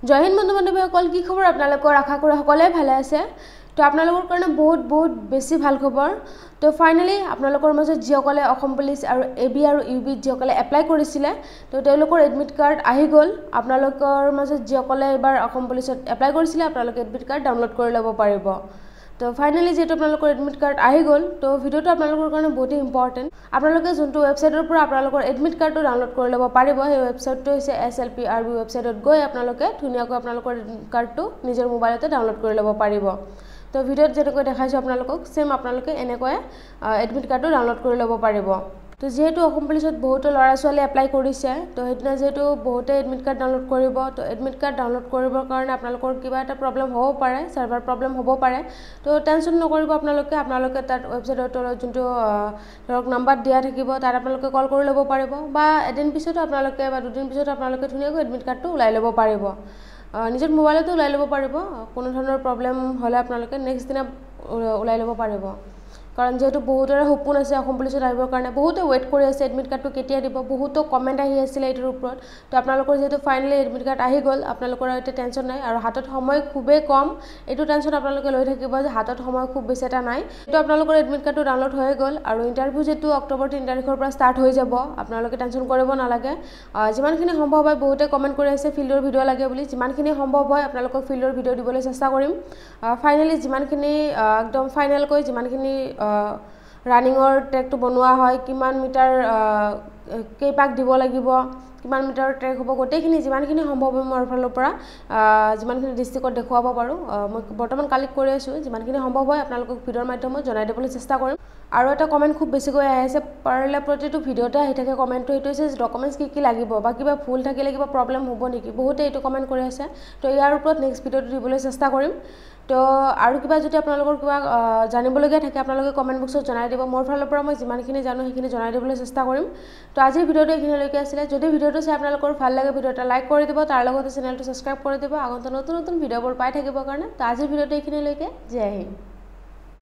জয় হিন্দ বন্ধু বান্ধৱীসকল, কি খবৰ আপোনালোকৰ? আশা কৰোঁ সকলোৱে ভালে আছে। তো আপোনালোকৰ কাৰণে বহুত বেছি ভাল খবৰ। তো ফাইনেলি আপোনালোকৰ মাজত যিসকলে অসম পুলিচ আৰু এবি আৰু ইউবিত যিসকলে এপ্লাই কৰিছিলে, তো তেওঁলোকৰ এডমিট কাৰ্ড আহি গ'ল। আপোনালোকৰ মাজত যিসকলে এবাৰ অসম পুলিচত এপ্লাই কৰিছিলে, আপোনালোকে এডমিট কাৰ্ড ডাউনলোড কৰি ল'ব পাৰিব। তো ফাইনেলি যিহেতু আপোনালোকৰ এডমিট কাৰ্ড আহি গ'ল, তো ভিডিঅ'টো আপোনালোকৰ কাৰণে বহুতেই ইম্পৰ্টেণ্ট। আপোনালোকে যোনটো ৱেবছাইটৰ পৰা আপোনালোকৰ এডমিট কাৰ্ডটো ডাউনলোড কৰি ল'ব পাৰিব, সেই ৱেবছাইটটো হৈছে SLPRB ৱেবছাইটত গৈ আপোনালোকে ধুনীয়াকৈ আপোনালোকৰ এডমিট কাৰ্ডটো নিজৰ মোবাইলতে ডাউনলোড কৰি ল'ব পাৰিব। তো ভিডিঅ'ত যেনেকৈ দেখাইছোঁ আপোনালোকক, ছেম আপোনালোকে এনেকৈ এডমিট কাৰ্ডটো ডাউনলোড কৰি ল'ব পাৰিব। তো যিহেতু অসম পুলিচত বহুতো ল'ৰা ছোৱালী এপ্লাই কৰিছে, তো সেইদিনা যিহেতু বহুতে এডমিট কাৰ্ড ডাউনলোড কৰিব, তো এডমিট কাৰ্ড ডাউনলোড কৰিবৰ কাৰণে আপোনালোকৰ কিবা এটা প্ৰব্লেম হ'ব পাৰে, ছাৰ্ভাৰ প্ৰব্লেম হ'ব পাৰে। তো টেনশ্যন নকৰিব আপোনালোকে তাত ৱেবছাইটৰ তলত যোনটো ধৰক নাম্বাৰ দিয়া থাকিব, তাত আপোনালোকে কল কৰি ল'ব পাৰিব, বা এদিন পিছতো আপোনালোকে বা দুদিন পিছতো আপোনালোকে ধুনীয়াকৈ এডমিট কাৰ্ডটো ওলাই ল'ব পাৰিব। নিজৰ মোবাইলতো ওলাই ল'ব পাৰিব। কোনো ধৰণৰ প্ৰব্লেম হ'লে আপোনালোকে নেক্সট দিনা ওলাই ল'ব পাৰিব। কাৰণ যিহেতু বহুতৰে সপোন আছে অসম পুলিচত আহিবৰ কাৰণে, বহুতে ৱেইট কৰি আছে এডমিট কাৰ্ডটো কেতিয়া দিব, বহুতো কমেণ্ট আহি আছিলে এইটোৰ ওপৰত। তো আপোনালোকৰ যিহেতু ফাইনেলি এডমিট কাৰ্ড আহি গ'ল, আপোনালোকৰ এতিয়া টেনশ্যন নাই আৰু হাতত সময় খুবেই কম। এইটো টেনশ্যন আপোনালোকে লৈ থাকিব যে হাতত সময় খুব বেছি এটা নাই। তো আপোনালোকৰ এডমিট কাৰ্ডটো ডাউনলোড হৈ গ'ল আৰু ইণ্টাৰভিউ যিটো অক্টোবৰ 3 তাৰিখৰ পৰা ষ্টাৰ্ট হৈ যাব, আপোনালোকে টেনশ্যন কৰিব নালাগে। যিমানখিনি সম্ভৱ হয়, বহুতে কমেণ্ট কৰি আছে ফিল্ডৰ ভিডিঅ' লাগে বুলি, যিমানখিনি সম্ভৱ হয় আপোনালোকক ফিল্ডৰ ভিডিঅ' দিবলৈ চেষ্টা কৰিম। ফাইনেলি যিমানখিনি একদম ফাইনেলকৈ যিমানখিনি ৰানিঙৰ ট্ৰেকটো বনোৱা হয়, কিমান মিটাৰ কেইপাক দিব লাগিব, কিমান মিটাৰৰ ট্ৰেক হ'ব, গোটেইখিনি যিমানখিনি সম্ভৱ হয় মোৰ ফালৰ পৰা যিমানখিনি ডিষ্ট্ৰিক্টত দেখুৱাব পাৰোঁ, মই বৰ্তমান কালেক্ট কৰি আছোঁ। যিমানখিনি সম্ভৱ হয় আপোনালোকক ভিডিঅ'ৰ মাধ্যমত জনাই দিবলৈ চেষ্টা কৰিম। আৰু এটা কমেণ্ট খুব বেছিকৈ আহি আছে, পাৰিলে প্ৰতিটো ভিডিঅ'তে আহি থাকে কমেণ্টটো, সেইটো হৈছে ডকুমেণ্টছ কি লাগিব বা কিবা ভুল থাকিলে কিবা প্ৰব্লেম হ'ব নেকি, বহুতে এইটো কমেণ্ট কৰি আছে। তো ইয়াৰ ওপৰত নেক্সট ভিডিঅ'টো দিবলৈ চেষ্টা কৰিম। তো আৰু কিবা যদি আপোনালোকৰ কিবা জানিবলগীয়া থাকে আপোনালোকে কমেণ্ট বক্সত জনাই দিব। মোৰ ফালৰ পৰা মই যিমানখিনি জানো সেইখিনি জনাই দিবলৈ চেষ্টা কৰিম। তো আজিৰ ভিডিঅ'টো এইখিনিলৈকে আছিলে। যদি ভিডিঅ'টো চাই আপোনালোকৰ ভাল লাগে, ভিডিঅ' এটা লাইক কৰি দিব, তাৰ লগতে চেনেলটো ছাবস্ক্ৰাইব কৰি দিব আগন্তুক নতুন ভিডিঅ'বোৰ পাই থাকিবৰ কাৰণে। তো আজিৰ ভিডিঅ'টো এইখিনিলৈকে। জয় হিন্দ।